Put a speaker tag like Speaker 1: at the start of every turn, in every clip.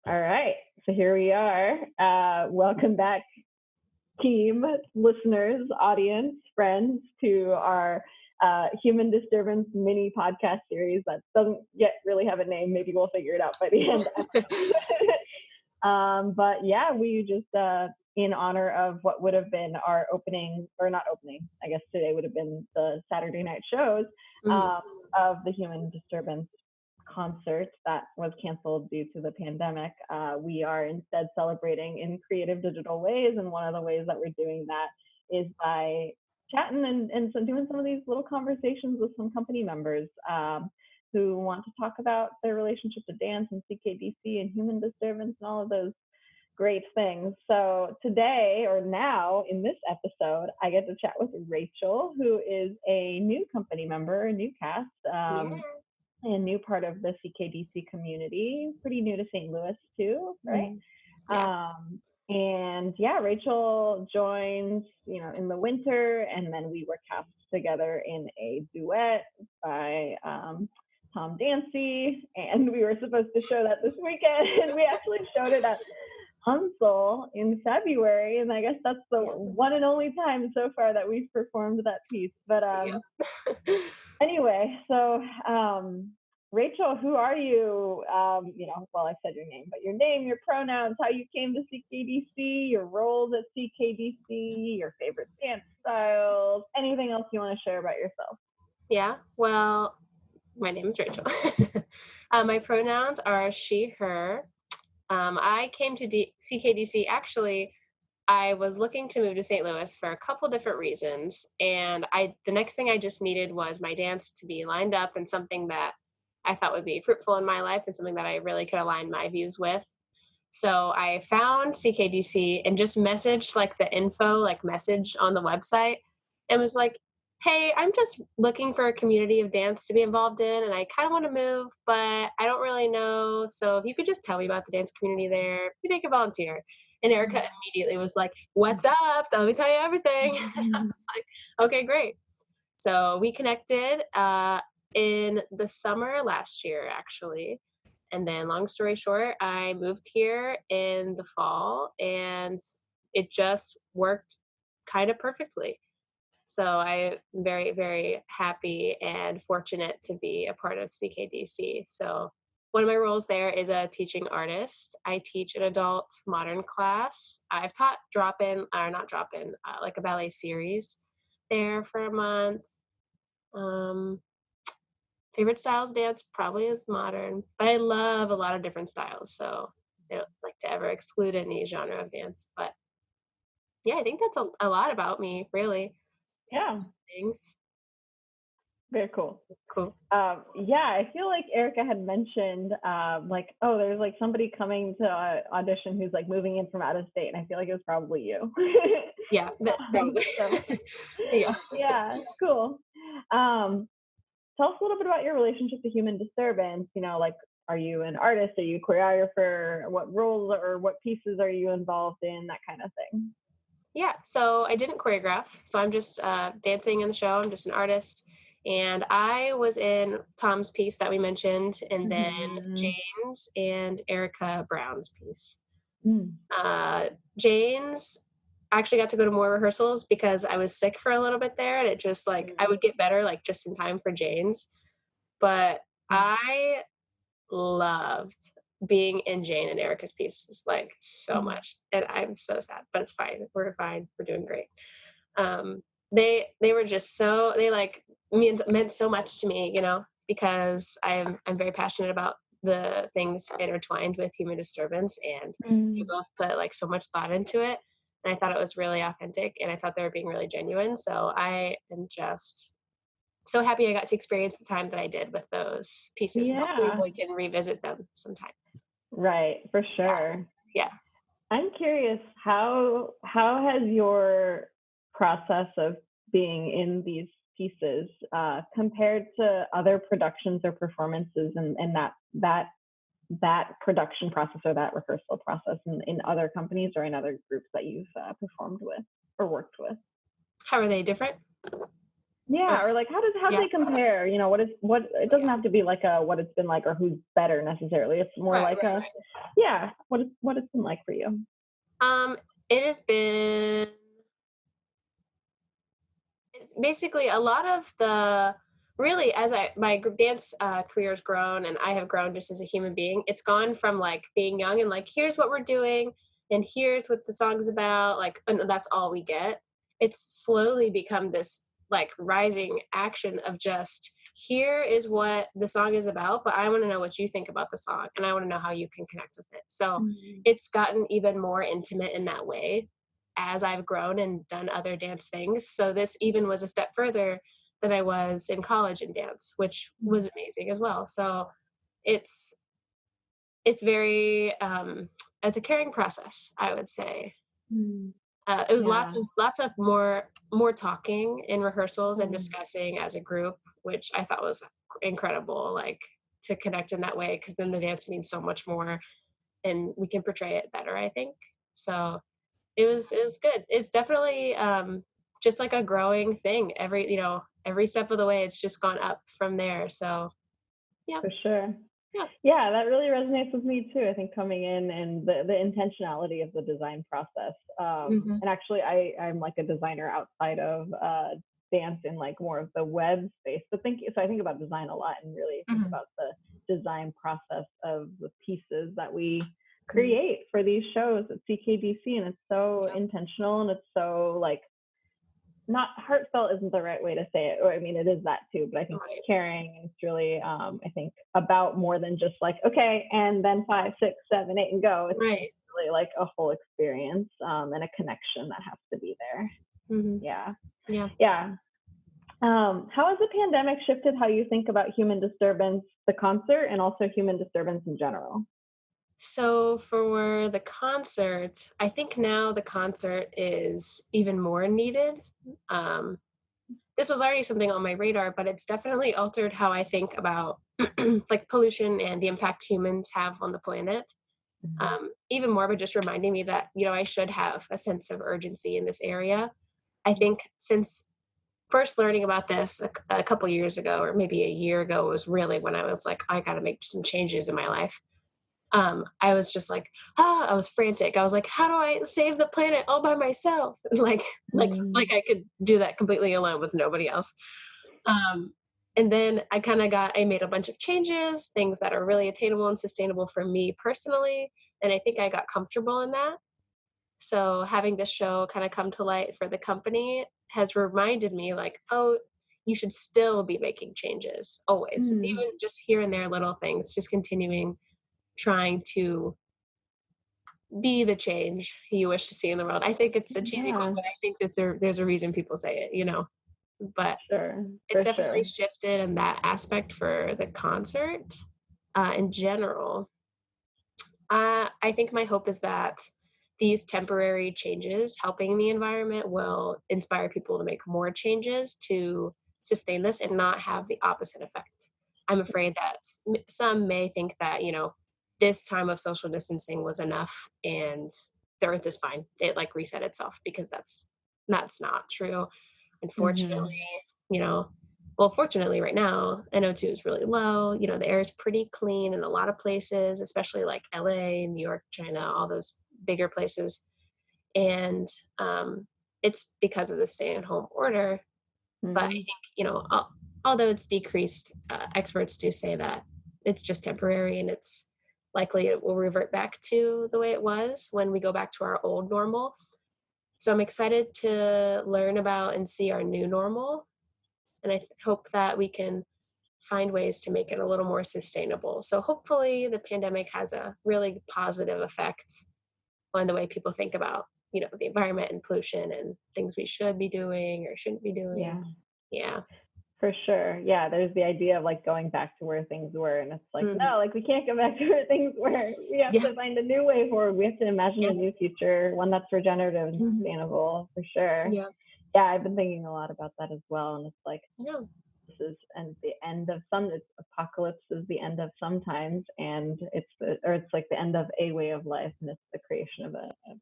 Speaker 1: All right, so here we are. Welcome back, team, listeners, audience, friends, to our Human Disturbance mini podcast series that doesn't yet really have a name. Maybe we'll figure it out by the end. But yeah, we just, in honor of what would have been our opening, or not opening, I guess today would have been the Saturday night shows of the Human Disturbance concert that was canceled due to the pandemic. We are instead celebrating in creative digital ways. And one of the ways that we're doing that is by chatting and so doing some of these little conversations with some company members who want to talk about their relationship to dance and CKDC and human disturbance and all of those great things. So today, or now in this episode, I get to chat with Rachel, who is a new company member, a new cast, a new part of the CKDC community, pretty new to St. Louis too, right? And yeah, Rachel joined, in the winter, and then we were cast together in a duet by Tom Dancy, and we were supposed to show that this weekend, and we actually showed it at Hunsel in February, and I guess that's the one and only time so far that we've performed that piece. But anyway, so Rachel, who are you? Well, I said your name, but your name, your pronouns, how you came to CKDC, your roles at CKDC, your favorite dance styles, anything else you want to share about yourself?
Speaker 2: Yeah, well, my name is Rachel. My pronouns are she, her. I came to CKDC, actually, I was looking to move to St. Louis for a couple different reasons. And the next thing I just needed was my dance to be lined up and something that I thought would be fruitful in my life and something that I really could align my views with. So I found CKDC and just messaged the info, message on the website, and was like, hey, I'm just looking for a community of dance to be involved in, and I kind of want to move, but I don't really know. So if you could just tell me about the dance community there, maybe I could volunteer. And Erika immediately was like, what's up? Let me tell you everything. I was like, okay, great. So we connected in the summer last year, actually. And then long story short, I moved here in the fall, and it just worked kind of perfectly. So I'm very, very happy and fortunate to be a part of CKDC. So one of my roles there is a teaching artist. I teach an adult modern class. I've taught like a ballet series there for a month. Favorite styles dance probably is modern, but I love a lot of different styles. So I don't like to ever exclude any genre of dance. But yeah, I think that's a lot about me, really.
Speaker 1: Yeah.
Speaker 2: Thanks.
Speaker 1: Very cool.
Speaker 2: Cool.
Speaker 1: Yeah, I feel like Erika had mentioned, there's somebody coming to audition who's moving in from out of state, and I feel like it was probably you.
Speaker 2: Yeah, probably.
Speaker 1: Yeah, cool. Tell us a little bit about your relationship to human disturbance. Are you an artist? Are you a choreographer? What roles or what pieces are you involved in? That kind of thing.
Speaker 2: Yeah, so I didn't choreograph. So I'm just dancing in the show. I'm just an artist. And I was in Tom's piece that we mentioned, and then Jane's and Erica Brown's piece. Jane's, I actually got to go to more rehearsals because I was sick for a little bit there, and it just I would get better just in time for Jane's. But I loved being in Jane and Erica's pieces so much, and I'm so sad, but it's fine. We're fine. We're doing great. They were just so meant so much to me, because I'm very passionate about the things intertwined with human disturbance, and they both put so much thought into it, and I thought it was really authentic, and I thought they were being really genuine. So I am just so happy I got to experience the time that I did with those pieces.
Speaker 1: Yeah.
Speaker 2: Hopefully we can revisit them sometime.
Speaker 1: Right, for sure.
Speaker 2: Yeah.
Speaker 1: I'm curious, how has your process of being in these pieces compared to other productions or performances and that production process or that rehearsal process in other companies or in other groups that you've performed with or worked with?
Speaker 2: How are they different?
Speaker 1: Yeah, or like how
Speaker 2: Yeah.
Speaker 1: they compare? You know, what it doesn't have to be like a what it's been like or who's better necessarily. It's more
Speaker 2: Right,
Speaker 1: like
Speaker 2: right,
Speaker 1: a
Speaker 2: right.
Speaker 1: yeah, what it's been like for you.
Speaker 2: It has been it's basically a lot of the really as my dance career has grown and I have grown just as a human being. It's gone from like being young and like here's what we're doing and here's what the song's about, like and that's all we get. It's slowly become this like rising action of just here is what the song is about, but I want to know what you think about the song and I want to know how you can connect with it. So
Speaker 1: Mhm.
Speaker 2: it's gotten even more intimate in that way as I've grown and done other dance things. So this even was a step further than I was in college in dance, which was amazing as well. So it's it's very it's a caring process, I would say.
Speaker 1: Mm.
Speaker 2: It was
Speaker 1: Yeah.
Speaker 2: lots of more talking in rehearsals and
Speaker 1: Mm.
Speaker 2: discussing as a group, which I thought was incredible. Like to connect in that way, because then the dance means so much more, and we can portray it better. I think so. It was good. It's definitely, just like a growing thing. Every step of the way, it's just gone up from there. So, yeah,
Speaker 1: For sure.
Speaker 2: yeah.
Speaker 1: Yeah, that really resonates with me too. I think coming in and the intentionality of the design process.
Speaker 2: Mhm,
Speaker 1: And actually, I'm like a designer outside of dance in like more of the web space. So I think about design a lot and really think
Speaker 2: mhm,
Speaker 1: about the design process of the pieces that we
Speaker 2: mhm.
Speaker 1: create for these shows at CKDC, and it's so
Speaker 2: Yep,
Speaker 1: intentional and it's so like not heartfelt isn't the right way to say it, or I mean it is that too, but I think
Speaker 2: right,
Speaker 1: caring is really I think about more than just like okay and then 5 6 7 8 and go. It's
Speaker 2: right.
Speaker 1: really like a whole experience and a connection that has to be there.
Speaker 2: Mhm,
Speaker 1: Yeah.
Speaker 2: yeah.
Speaker 1: Yeah. How has the pandemic shifted how you think about human disturbance the concert and also human disturbance in general?
Speaker 2: So for the concert, I think now the concert is even more needed. Um, this was already something on my radar, but it's definitely altered how I think about like pollution and the impact humans have on the planet.
Speaker 1: Mhm.
Speaker 2: Even more by just reminding me that I should have a sense of urgency in this area. I think since first learning about this a couple years ago or maybe a year ago was really when I was like I got to make some changes in my life. I was just like I was frantic. I was like, how do I save the planet all by myself? Like
Speaker 1: Mm.
Speaker 2: I could do that completely alone with nobody else. um, and then I made a bunch of changes, things that are really attainable and sustainable for me personally, and I think I got comfortable in that. So having this show kind of come to light for the company has reminded me like, oh, you should still be making changes always,
Speaker 1: Mm.
Speaker 2: even just here and there little things, just continuing trying to be the change you wish to see in the world. I think it's a cheesy quote,
Speaker 1: Yeah,
Speaker 2: but I think there's a reason people say it. But
Speaker 1: sure,
Speaker 2: it's
Speaker 1: for
Speaker 2: definitely
Speaker 1: sure.
Speaker 2: shifted in that aspect for the concert in general. I think my hope is that these temporary changes helping the environment will inspire people to make more changes to sustain this and not have the opposite effect. I'm afraid that some may think that, this time of social distancing was enough and the earth is fine. It like reset itself because that's not true. Unfortunately,
Speaker 1: Hmm.
Speaker 2: you know, well, fortunately, right now, NO2 is really low. The air is pretty clean in a lot of places, especially like LA, New York, China, all those bigger places. And it's because of the stay at home order. But I
Speaker 1: Hmm.
Speaker 2: think, although it's decreased, experts do say that it's just temporary and it's likely it will revert back to the way it was when we go back to our old normal. So I'm excited to learn about and see our new normal. And I hope that we can find ways to make it a little more sustainable. So hopefully the pandemic has a really positive effect on the way people think about, the environment and pollution and things we should be doing or shouldn't be doing.
Speaker 1: Yeah.
Speaker 2: Yeah.
Speaker 1: For sure. Yeah, there's the idea of like going back to where things were. And it's like,
Speaker 2: Hmm.
Speaker 1: no, like we can't go back to where things were. We have
Speaker 2: Yeah.
Speaker 1: to find a new way forward. We have to imagine
Speaker 2: Yeah.
Speaker 1: a new future, one that's regenerative and
Speaker 2: Hmm.
Speaker 1: sustainable for sure.
Speaker 2: Yeah.
Speaker 1: Yeah, I've been thinking a lot about that as well. And it's like,
Speaker 2: Yeah.
Speaker 1: this is and the end of some it's apocalypse is the end of sometimes and it's like the end of a way of life and it's the creation of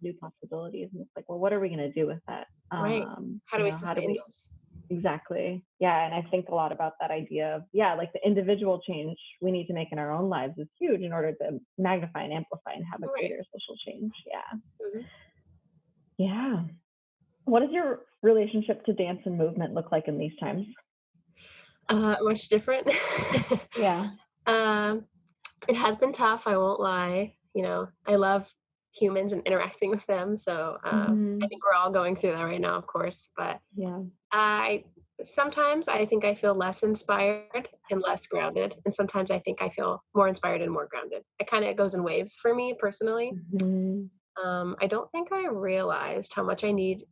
Speaker 1: new possibilities and it's like well what are we going to do with that
Speaker 2: Right. How do we
Speaker 1: how do
Speaker 2: sustain
Speaker 1: we
Speaker 2: this?
Speaker 1: Exactly. Yeah. And I think a lot about that idea of, yeah, like the individual change we need to make in our own lives is huge in order to magnify and amplify and have a
Speaker 2: Right.
Speaker 1: greater social change. Yeah.
Speaker 2: Mhm.
Speaker 1: Yeah. What does your relationship to dance and movement look like in these times?
Speaker 2: Much different.
Speaker 1: Yeah.
Speaker 2: um, it has been tough, I won't lie. I love humans and interacting with them. So I
Speaker 1: Hmm.
Speaker 2: think we're all going through that right now, of course. But
Speaker 1: Yeah.
Speaker 2: I sometimes I think I feel less inspired and less grounded, and sometimes I think I feel more inspired and more grounded. It kind of goes in waves for me personally.
Speaker 1: Hmm.
Speaker 2: I don't think I realized how much I need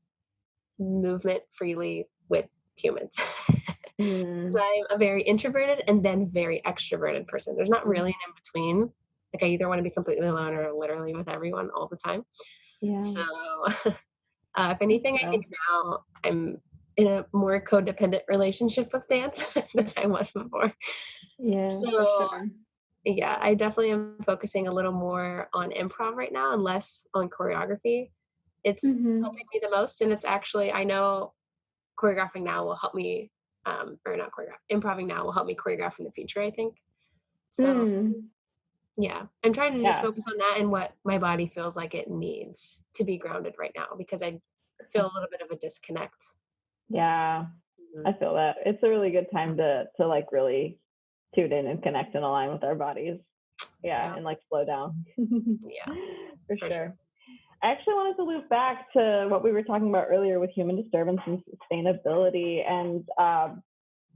Speaker 2: movement freely with humans. 'Cause
Speaker 1: Mm.
Speaker 2: I'm a very introverted and then very extroverted person. There's not really an in between. Like I either want to be completely alone or literally with everyone all the time.
Speaker 1: Yeah.
Speaker 2: So if anything, I think
Speaker 1: So,
Speaker 2: now I'm in a more codependent relationship with dance than I was before.
Speaker 1: yeah, for
Speaker 2: So
Speaker 1: sure.
Speaker 2: yeah, I definitely am focusing a little more on improv right now and less on choreography. It's
Speaker 1: Hmm.
Speaker 2: helping me the most, and it's actually I know choreographing now will help me, or not choreograph, improving now will help me choreograph in the future, I think. So,
Speaker 1: Mm.
Speaker 2: yeah, I'm trying to just
Speaker 1: Yeah.
Speaker 2: focus on that and what my body feels like it needs to be grounded right now because I feel a little bit of a disconnect.
Speaker 1: Yeah.
Speaker 2: Mhm.
Speaker 1: I feel that. It's a really good time to like really tune in and connect and align with our bodies. Yeah,
Speaker 2: Yeah,
Speaker 1: and like slow down.
Speaker 2: yeah,
Speaker 1: For
Speaker 2: for sure.
Speaker 1: sure. I actually wanted to loop back to what we were talking about earlier with human disturbance and sustainability, and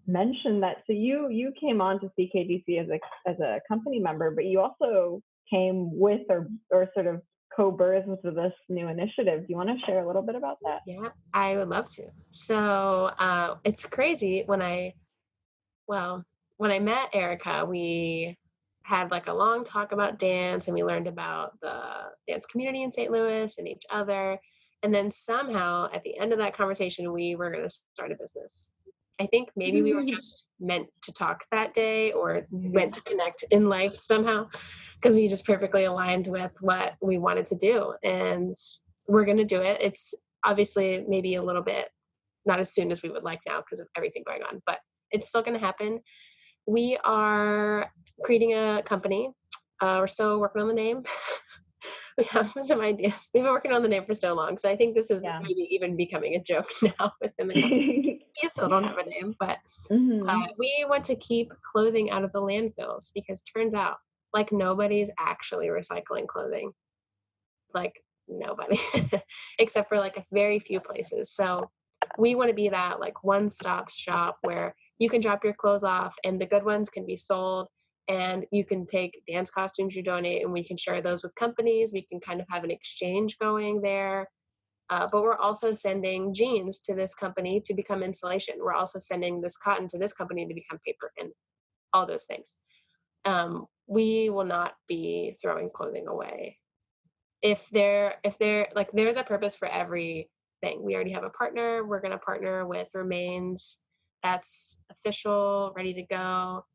Speaker 1: mention that. So you came on to CKDC as a company member, but you also came with or sort of co-birthed with this new initiative. Do you want to share a little bit about that?
Speaker 2: Yeah, I would love to. So it's crazy well, when I met Erica, we had like a long talk about dance and we learned about the dance community in St. Louis and each other. And then somehow at the end of that conversation, we were going to start a business. I think maybe we were just meant to talk that day or meant
Speaker 1: Yeah.
Speaker 2: to connect in life somehow because we just perfectly aligned with what we wanted to do. And we're going to do it. It's obviously maybe a little bit not as soon as we would like now because of everything going on, but it's still going to happen. We are creating a company. We're still working on the name. We have some ideas. We've been working on the name for so long, so I think this is
Speaker 1: Yeah.
Speaker 2: maybe even becoming a joke now within the company. We still don't have a name, but
Speaker 1: Hmm.
Speaker 2: we want to keep clothing out of the landfills because turns out like nobody's actually recycling clothing. Like nobody, except for like a very few places. So we want to be that like one-stop shop where you can drop your clothes off and the good ones can be sold and you can take dance costumes you donate and we can share those with companies. We can kind of have an exchange going there. But we're also sending jeans to this company to become insulation. We're also sending this cotton to this company to become paper and all those things. We will not be throwing clothing away. If they're like there's a purpose for everything. We already have a partner. We're going to partner with Remains. That's official, ready to go.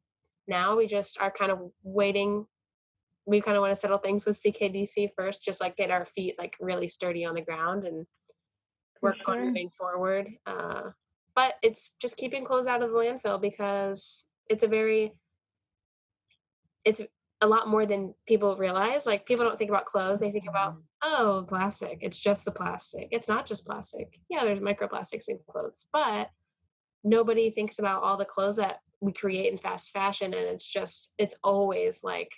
Speaker 2: Now we just are kind of waiting. We kind of want to settle things with CKDC first, just like get our feet like really sturdy on the ground and
Speaker 1: For
Speaker 2: work on
Speaker 1: sure.
Speaker 2: moving forward. But it's just keeping clothes out of the landfill because it's a lot more than people realize. Like people don't think about clothes. They think about, oh, plastic. It's just the plastic. It's not just plastic. Yeah, there's microplastics in clothes, but nobody thinks about all the clothes that we create in fast fashion. And it's always like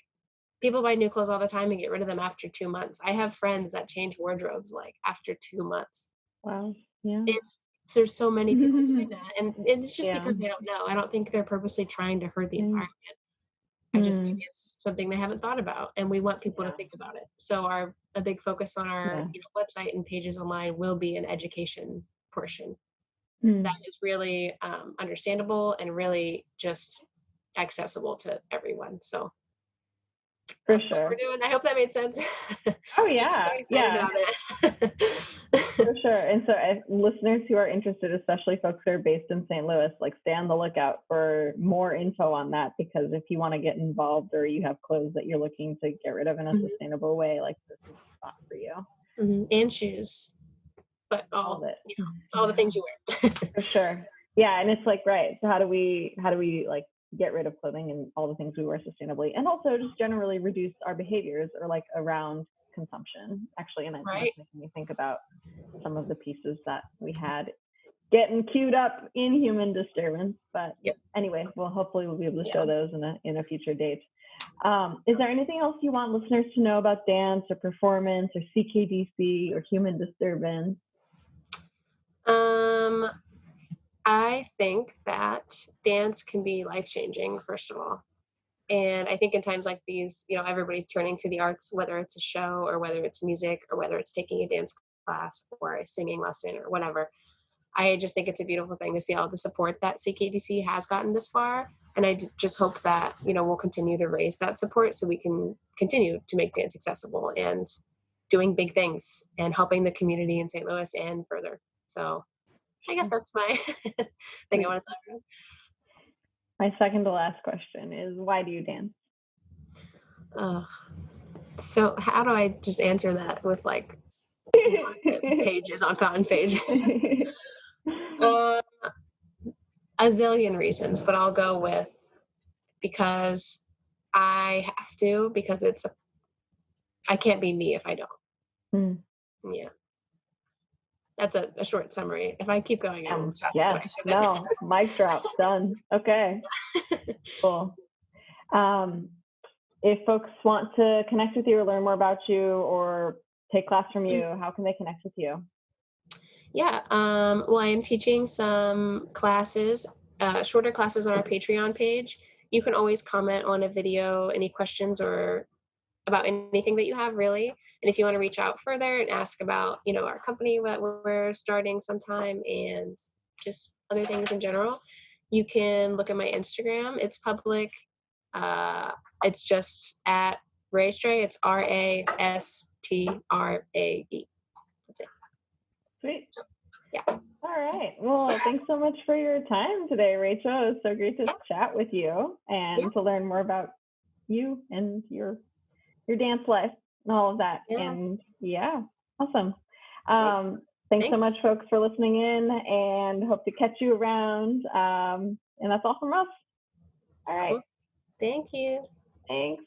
Speaker 2: people buy new clothes all the time and get rid of them after 2 months. I have friends that change wardrobes like after 2 months.
Speaker 1: Wow. Yeah.
Speaker 2: It's there's so many people doing that. And it's just
Speaker 1: Yeah.
Speaker 2: because they don't know. I don't think they're purposely trying to hurt the
Speaker 1: Mm.
Speaker 2: environment. I just think
Speaker 1: Mm.
Speaker 2: it's something they haven't thought about, and we want people to
Speaker 1: Yeah.
Speaker 2: think about it. So a big focus on our
Speaker 1: Yeah.
Speaker 2: website and pages online will be an education portion that
Speaker 1: Mm.
Speaker 2: is really understandable and really just accessible to everyone. So
Speaker 1: For
Speaker 2: that's what we're
Speaker 1: sure.
Speaker 2: doing. I hope that made sense.
Speaker 1: Oh
Speaker 2: I get so
Speaker 1: yeah.
Speaker 2: excited
Speaker 1: Yeah.
Speaker 2: about it.
Speaker 1: For sure. And so, listeners who are interested, especially folks who are based in St. Louis, like stay on the lookout for more info on that, because if you want to get involved or you have clothes that you're looking to get rid of in a
Speaker 2: Mhm,
Speaker 1: sustainable way, like this is the spot for you.
Speaker 2: mhm. And shoes, but
Speaker 1: All of it.
Speaker 2: all the
Speaker 1: Yeah,
Speaker 2: things you wear.
Speaker 1: for sure. Yeah, and it's like, right. So how do we like get rid of clothing and all the things we wear sustainably, and also just generally reduce our behaviors or like around consumption. Actually, and that's making me think about some of the pieces that we had getting queued up in Human Disturbance. But anyway, well, hopefully we'll be able to show those in a future date. Is there anything else you want listeners to know about dance or performance or CKDC or Human Disturbance?
Speaker 2: I think that dance can be life-changing, first of all. And I think in times like these, everybody's turning to the arts, whether it's a show or whether it's music or whether it's taking a dance class or a singing lesson or whatever. I just think it's a beautiful thing to see all the support that CKDC has gotten this far. And I just hope that, we'll continue to raise that support so we can continue to make dance accessible and doing big things and helping the community in St. Louis and further. So I guess that's my thing I want to talk about.
Speaker 1: My second to last question is, why do you dance?
Speaker 2: So how do I just answer that with like pages on cotton pages? A zillion reasons, but I'll go with because I have to, because I can't be me if I don't. Yeah. That's a short summary. If I keep going, I won't stop.
Speaker 1: Yeah,
Speaker 2: so
Speaker 1: no, mic drop, done. Okay, cool. If folks want to connect with you or learn more about you or take class from you, how can they connect with you?
Speaker 2: Yeah, well, I am teaching some classes, shorter classes on our Patreon page. You can always comment on a video, any questions or about anything that you have, really. And if you want to reach out further and ask about, our company that we're starting sometime and just other things in general, you can look at my Instagram. It's public. It's just at Raystrae. It's RASTRAE. That's it.
Speaker 1: Sweet.
Speaker 2: So, yeah.
Speaker 1: All right. Well, thanks so much for your time today, Rachel. It was so great to chat with you and to learn more about you and your dance life and all of that. And awesome. Thanks so much, folks, for listening in, and hope to catch you around. And that's all from us. All right.
Speaker 2: Thank you.
Speaker 1: Thanks.